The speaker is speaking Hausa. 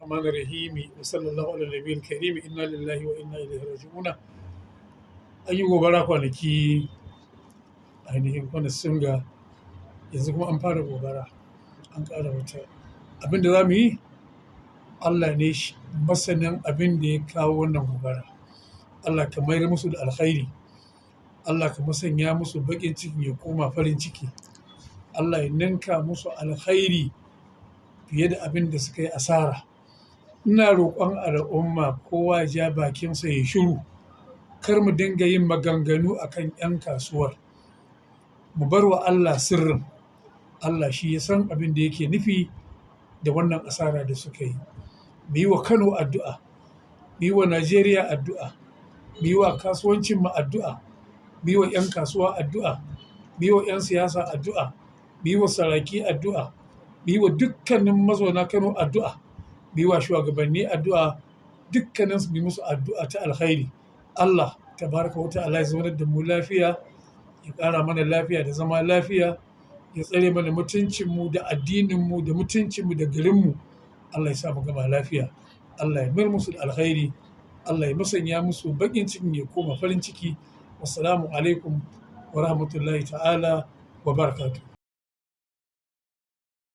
الرحمن الرحيم وصلى الله على النبي الكريم إنا لله وإنا إليه راجعون. An yi gobara kwanaki ainihin kwanan Singa, yanzu kuma an fara gobara an ƙara wata. Abin da za mu yi, Allah ne masanin abin da ya kawo wannan gobara. Allah ka mayar musu da alkhairi, Allah ka musanya musu baƙin ciki ya koma farin ciki, Allah ya ninka musu alkhairi fiye da abin da suka yi asara. Ina roƙon al'umma kowa ya ja bakinsa ya shiru, kar mu dinga yin maganganu akan 'yan kasuwar. Mu bar wa Allah sirrin, Allah shi ya san abin da yake nufi da wannan asara da suka yi. Mu yi wa Kano addu'a, mu yi wa Najeriya addu'a, mu yi wa kasuwancinmu addu'a, mu yi wa 'yan kasuwa addu'a, mu yi wa 'yan siyasa addu'a, mu yi wa saraki addu'a, mu yi wa dukkanin mazauna Kano addu'a, mu yi wa shugabanni addu'a, dukkaninsu mu yi musu addu'a ta alkhairi. Allah tabaraka wa ta'ala ya zaunar da mu lafiya, ya ƙara mana lafiya da zama lafiya, ya tsare mana mutuncinmu da addininmu da mutuncinmu da garinmu. Allah ya sa mu gama lafiya, Allah ya mayar musu da alkhairi, Allah ya musanya musu baƙin cikin ya koma farin ciki. Wassalamu alaikum wa rahmatullahi ta'ala wa barakatuh.